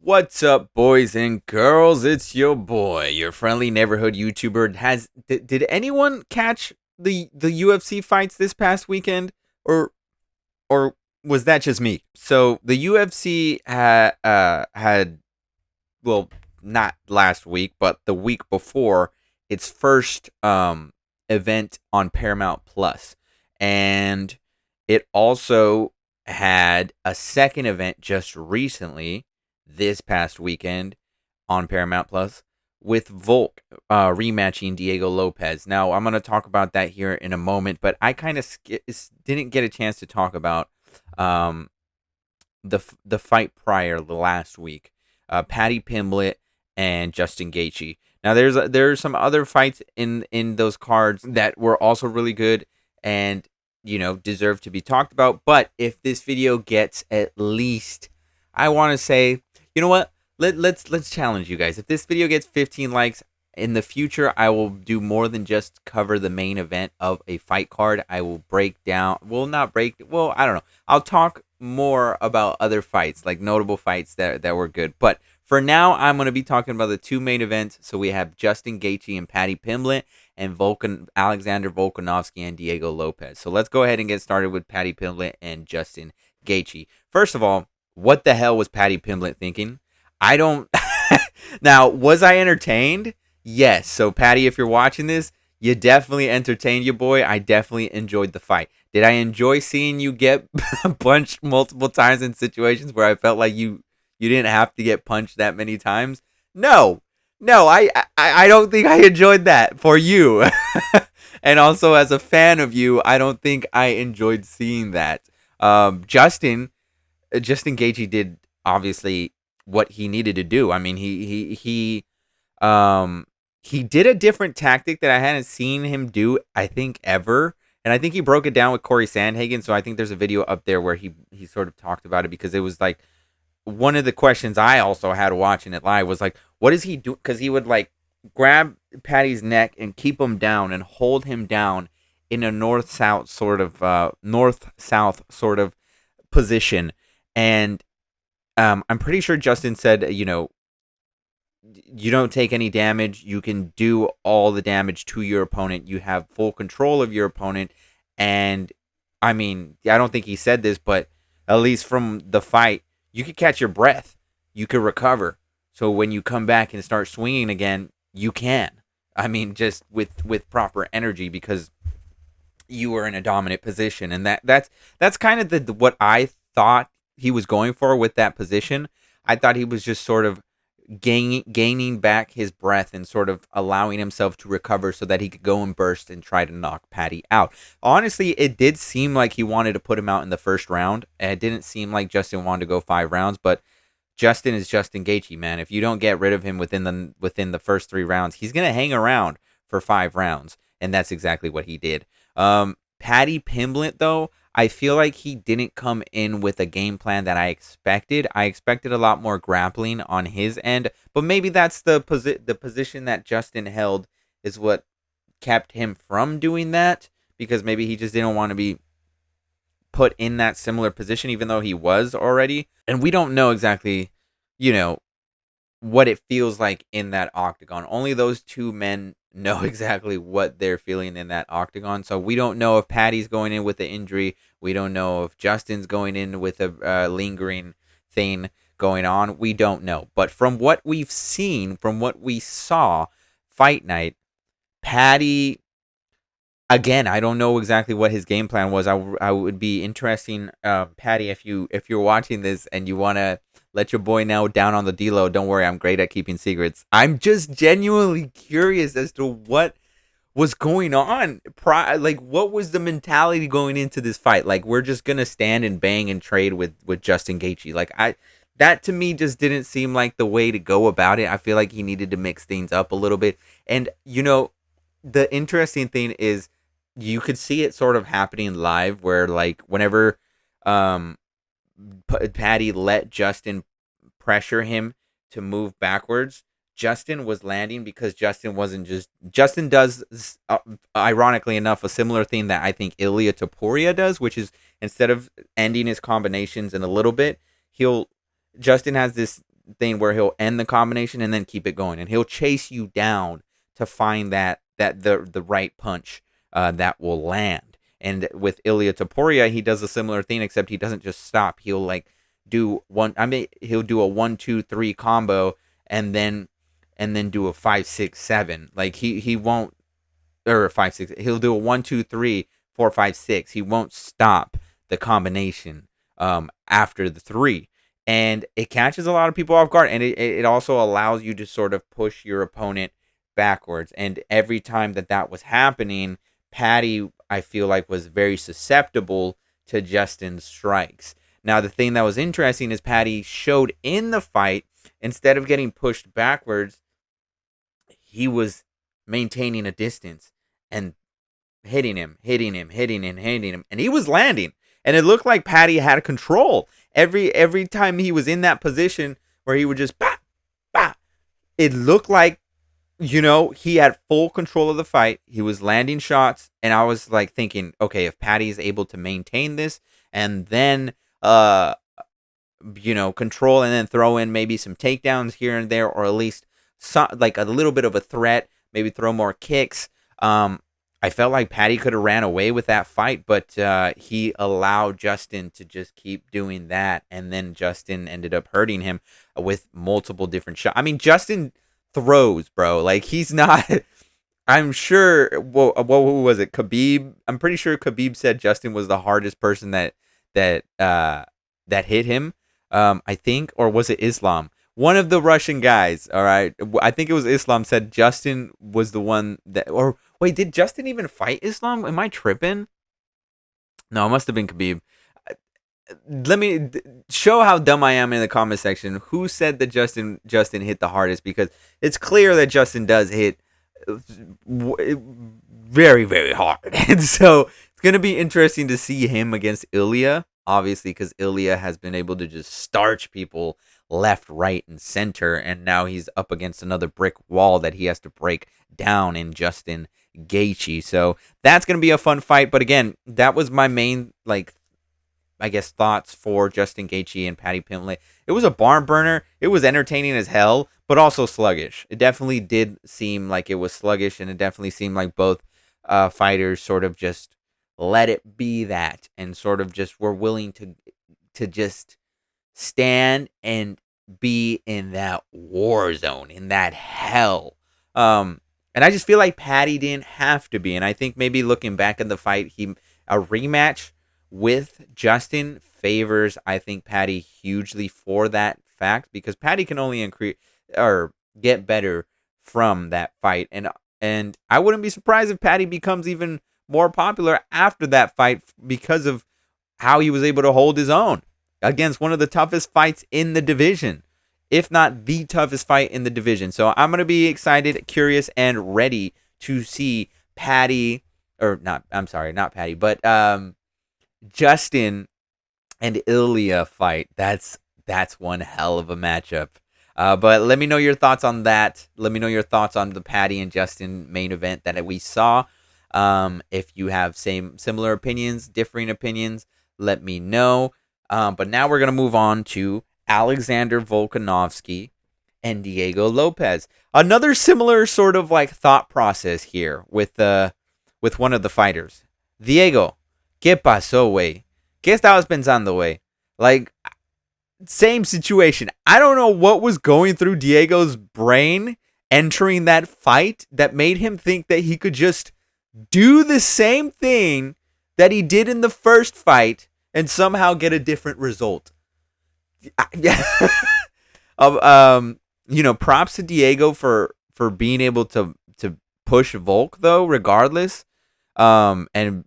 What's up, boys and girls? It's your boy, your friendly neighborhood YouTuber. Did anyone catch the UFC fights this past weekend, or or was that just me? So the UFC had, well, not last week, but the week before, its first event on Paramount Plus, and it also had a second event just recently this past weekend on Paramount Plus with Volk rematching Diego Lopez. Now I'm going to talk about that here in a moment, but I kind of didn't get a chance to talk about um, the fight prior the last week, Paddy Pimblett and Justin Gaethje. Now there's some other fights in those cards that were also really good and deserve to be talked about. But if this video gets at least, I want to say, you know what? Let's challenge you guys. If this video gets 15 likes, in the future, I will do more than just cover the main event of a fight card. I will break down, I don't know. I'll talk more about other fights, like notable fights that were good. But for now, I'm going to be talking about the two main events. So we have Justin Gaethje and Paddy Pimblett, and Alexander Volkanovski and Diego Lopez. So let's go ahead and get started with Paddy Pimblett and Justin Gaethje. First of all, what the hell was Paddy Pimblett thinking? I don't... Now, was I entertained? Yes. So, Paddy, if you're watching this, you definitely entertained your boy. I definitely enjoyed the fight. Did I enjoy seeing you get punched multiple times in situations where I felt like you didn't have to get punched that many times? No. No, I don't think I enjoyed that for you. And also, as a fan of you, I don't think I enjoyed seeing that. Justin Gaethje did, obviously, what he needed to do. I mean, he did a different tactic that I hadn't seen him do, I think, ever. And I think he broke it down with Corey Sandhagen. So I think there's a video up there where he sort of talked about it, because it was like one of the questions I also had watching it live was like, what does he do? Because he would like grab Paddy's neck and keep him down and hold him down in a north-south sort of position. And I'm pretty sure Justin said, you don't take any damage. You can do all the damage to your opponent. You have full control of your opponent. And I mean, I don't think he said this, but at least from the fight, you could catch your breath. You could recover. So when you come back and start swinging again, you can. I mean, just with proper energy, because you were in a dominant position. And that's kind of what I thought he was going for with that position. I thought he was just sort of gaining back his breath and sort of allowing himself to recover so that he could go and burst and try to knock Paddy out. Honestly, it did seem like he wanted to put him out in the first round. It didn't seem like Justin wanted to go 5 rounds, but Justin is Justin Gaethje, man. If you don't get rid of him within the first 3 rounds, he's going to hang around for 5 rounds, and that's exactly what he did. Paddy Pimblett, though, I feel like he didn't come in with a game plan that I expected. I expected a lot more grappling on his end, but maybe that's the position that Justin held is what kept him from doing that, because maybe he just didn't want to be put in that similar position, even though he was already. And we don't know exactly, what it feels like in that octagon. Only those two men know exactly what they're feeling in that octagon. So we don't know if Paddy's going in with the injury. We don't know if Justin's going in with a lingering thing going on. We don't know. But from what we've seen, from what we saw fight night, Paddy, again, I don't know exactly what his game plan was. I would be interesting, Paddy, if you're watching this and you want to let your boy know down on the D-Lo. Don't worry, I'm great at keeping secrets. I'm just genuinely curious as to what was going on. Like, what was the mentality going into this fight? Like, we're just going to stand and bang and trade with Justin Gaethje. Like, that to me just didn't seem like the way to go about it. I feel like he needed to mix things up a little bit. And, the interesting thing is you could see it sort of happening live where, like, whenever Paddy let Justin pressure him to move backwards, Justin was landing, because Justin does, ironically enough, a similar thing that I think Ilia Topuria does, which is instead of ending his combinations in a little bit, Justin has this thing where he'll end the combination and then keep it going, and he'll chase you down to find the right punch that will land. And with Ilya Taporia, he does a similar thing, except he doesn't just stop. He'll like do one. I mean, he'll do a 1-2-3 combo, and then do a 5-6-7. Like he won't, or 5-6. He'll do a 1-2-3-4-5-6. He won't stop the combination after the 3, and it catches a lot of people off guard, and it also allows you to sort of push your opponent backwards. And every time that was happening, Patty, I feel like, was very susceptible to Justin's strikes. Now, the thing that was interesting is Patty showed in the fight, instead of getting pushed backwards, he was maintaining a distance and hitting him, and he was landing. And it looked like Patty had control. Every time he was in that position where he would just, bah, bah, it looked like, he had full control of the fight. He was landing shots, and I was like thinking, okay, if Patty is able to maintain this and then, control and then throw in maybe some takedowns here and there, or at least like a little bit of a threat, maybe throw more kicks. I felt like Patty could have ran away with that fight, but he allowed Justin to just keep doing that, and then Justin ended up hurting him with multiple different shots. I mean, Justin throws, bro. Like, he's not. I'm sure. What was it? Khabib. I'm pretty sure Khabib said Justin was the hardest person that hit him. I think, or was it Islam? One of the Russian guys. All right, I think it was Islam, said Justin was the one that. Or wait, did Justin even fight Islam? Am I tripping? No, it must have been Khabib. Let me show how dumb I am in the comment section. Who said that Justin hit the hardest? Because it's clear that Justin does hit very, very hard. And so it's going to be interesting to see him against Ilya, obviously, because Ilya has been able to just starch people left, right, and center. And now he's up against another brick wall that he has to break down in Justin Gaethje. So that's going to be a fun fight. But again, that was my main, thoughts for Justin Gaethje and Paddy Pimblett. It was a barn burner. It was entertaining as hell, but also sluggish. It definitely did seem like it was sluggish, and it definitely seemed like both fighters sort of just let it be that, and sort of just were willing to just stand and be in that war zone, in that hell. And I just feel like Paddy didn't have to be, and I think maybe looking back at the fight, a rematch with Justin favors, I think, Paddy hugely for that fact, because Paddy can only increase or get better from that fight, and I wouldn't be surprised if Paddy becomes even more popular after that fight because of how he was able to hold his own against one of the toughest fights in the division, if not the toughest fight in the division. So I'm going to be excited, curious, and ready to see Paddy, or not, I'm sorry, not Paddy, but Justin and Ilya fight. That's one hell of a matchup. But let me know your thoughts on that. Let me know your thoughts on the Paddy and Justin main event that we saw. If you have similar opinions, differing opinions, let me know. But now we're going to move on to Alexander Volkanovski and Diego Lopez. Another similar sort of like thought process here with one of the fighters. Diego, ¿qué pasó, güey? ¿Qué estabas pensando, güey? Like, same situation. I don't know what was going through Diego's brain entering that fight that made him think that he could just do the same thing that he did in the first fight and somehow get a different result. Props to Diego for being able to push Volk, though, regardless, and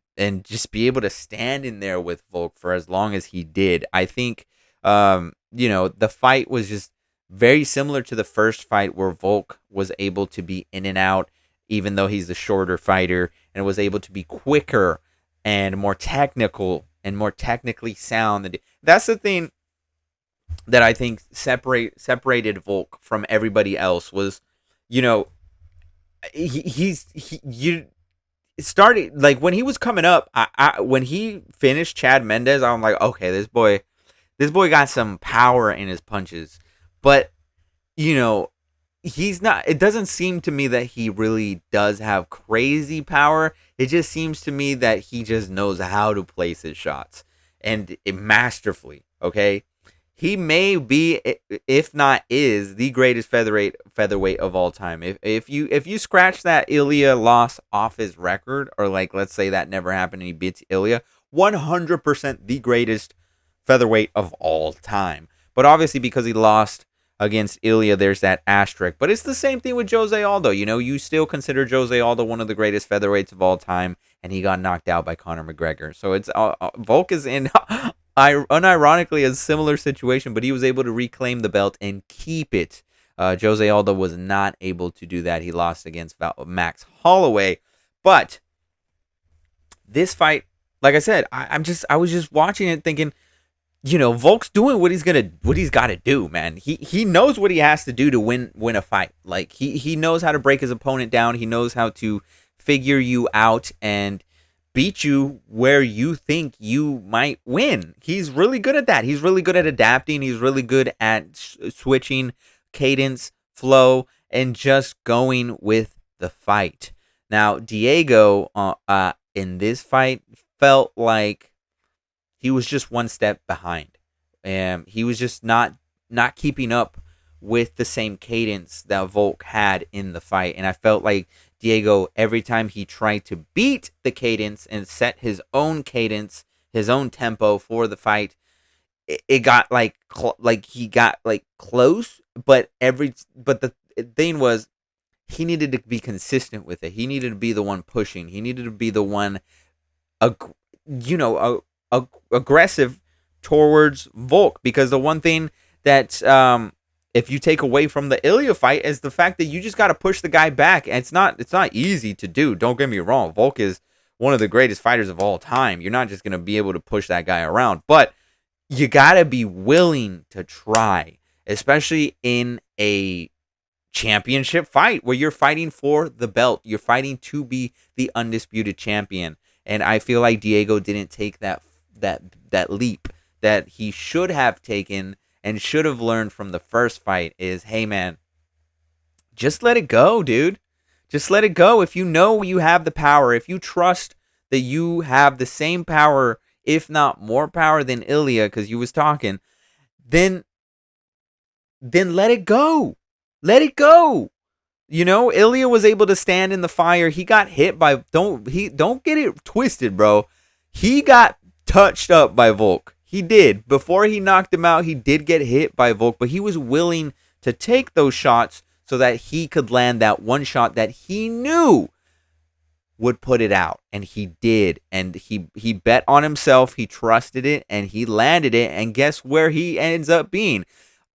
just be able to stand in there with Volk for as long as he did. I think the fight was just very similar to the first fight, where Volk was able to be in and out, even though he's the shorter fighter, and was able to be quicker and more technical and more technically sound. That's the thing that I think separated Volk from everybody else was, he started, like, when he was coming up, when he finished Chad Mendes, I'm like, okay, this boy got some power in his punches. But you know, he's not, it doesn't seem to me that he really does have crazy power. It just seems to me that he just knows how to place his shots and masterfully, okay? He may be, if not is, the greatest featherweight of all time. If you scratch that Ilya loss off his record, or like let's say that never happened and he beats Ilya, 100% the greatest featherweight of all time. But obviously because he lost against Ilya, there's that asterisk. But it's the same thing with Jose Aldo. You know, you still consider Jose Aldo one of the greatest featherweights of all time, and he got knocked out by Conor McGregor. So it's Volk is in unironically a similar situation, but he was able to reclaim the belt and keep it. Jose Aldo was not able to do that. He lost against Max Holloway. But this fight, like I said, I was just watching it thinking, you know, Volk's doing what he's got to do, man. He knows what he has to do to win a fight. Like he knows how to break his opponent down. He knows how to figure you out and beat you where you think you might win. He's really good at that. He's really good at adapting. He's really good at switching cadence, flow, and just going with the fight. Now, Diego in this fight felt like he was just one step behind. He was just not keeping up with the same cadence that Volk had in the fight. And I felt like Diego, every time he tried to beat the cadence and set his own cadence, his own tempo for the fight, it got like he got like close. But the thing was, he needed to be consistent with it. He needed to be the one pushing. He needed to be the one, aggressive towards Volk, because the one thing that if you take away from the Ilya fight is the fact that you just got to push the guy back, and it's not easy to do. Don't get me wrong. Volk is one of the greatest fighters of all time. You're not just going to be able to push that guy around, but you got to be willing to try, especially in a championship fight where you're fighting for the belt. You're fighting to be the undisputed champion. And I feel like Diego didn't take that leap that he should have taken and should have learned from the first fight. Is, hey man, just let it go, dude. Just let it go. If you know you have the power, if you trust that you have the same power, if not more power than Ilya, because you was talking, then let it go. Let it go. You know, Ilya was able to stand in the fire. He got hit by don't get it twisted, bro. He got touched up by Volk. He did. Before he knocked him out, he did get hit by Volk, but he was willing to take those shots so that he could land that one shot that he knew would put it out. And he did. And he bet on himself. He trusted it, and he landed it. And guess where he ends up being?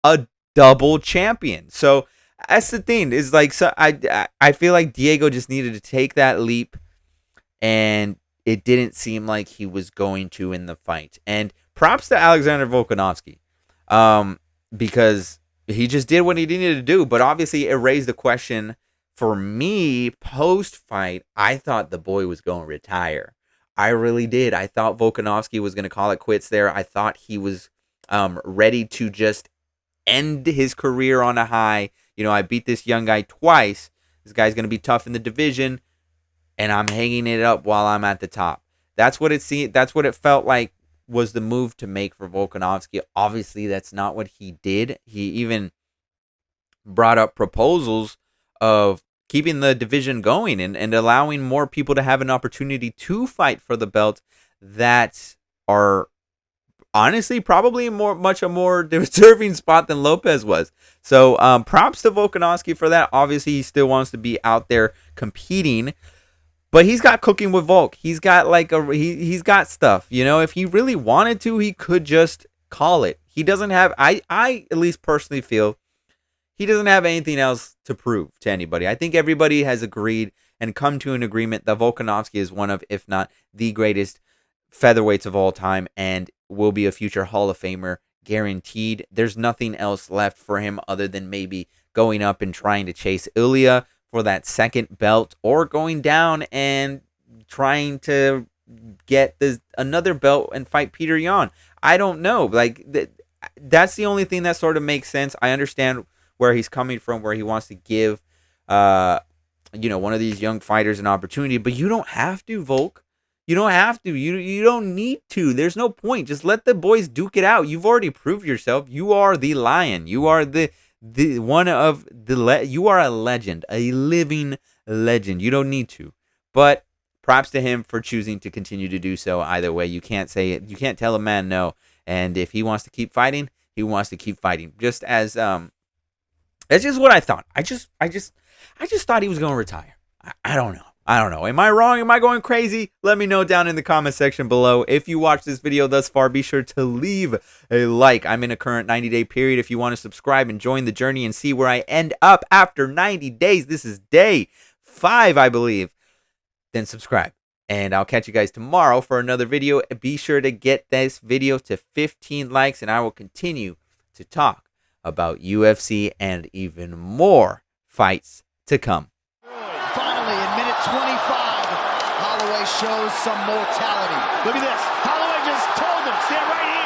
A double champion. So that's the thing. Is like, so I feel like Diego just needed to take that leap, and it didn't seem like he was going to in the fight. And props to Alexander Volkanovski, because he just did what he needed to do. But obviously, it raised the question for me post-fight. I thought the boy was going to retire. I really did. I thought Volkanovski was going to call it quits there. I thought he was ready to just end his career on a high. You know, I beat this young guy twice. This guy's going to be tough in the division, and I'm hanging it up while I'm at the top. That's what it felt like was the move to make for Volkanovski. Obviously, that's not what he did. He even brought up proposals of keeping the division going and allowing more people to have an opportunity to fight for the belt that are honestly probably much a more deserving spot than Lopez was. So props to Volkanovski for that. Obviously, he still wants to be out there competing, but he's got cooking with Volk. He's got he's got stuff. You know, if he really wanted to, he could just call it. He doesn't have, I at least personally feel, he doesn't have anything else to prove to anybody. I think everybody has agreed and come to an agreement that Volkanovski is one of, if not the greatest featherweights of all time, and will be a future Hall of Famer guaranteed. There's nothing else left for him other than maybe going up and trying to chase Ilya for that second belt, or going down and trying to get another belt and fight Peter Yan. I don't know. Like that's the only thing that sort of makes sense. I understand where he's coming from, where he wants to give, one of these young fighters an opportunity. But you don't have to, Volk. You don't have to. You don't need to. There's no point. Just let the boys duke it out. You've already proved yourself. You are the lion. You are the one of the you are a legend, a living legend. You don't need to. But props to him for choosing to continue to do so. Either way, you can't say it. You can't tell a man no. And if he wants to keep fighting, he wants to keep fighting. Just as that's just what I thought. I just thought he was going to retire. I don't know. Am I wrong? Am I going crazy? Let me know down in the comment section below. If you watched this video thus far, be sure to leave a like. I'm in a current 90-day period. If you want to subscribe and join the journey and see where I end up after 90 days, this is day 5, I believe, then subscribe. And I'll catch you guys tomorrow for another video. Be sure to get this video to 15 likes, and I will continue to talk about UFC and even more fights to come. Finally, in minute 25, Holloway shows some mortality. Look at this. Holloway just told him, stand right here.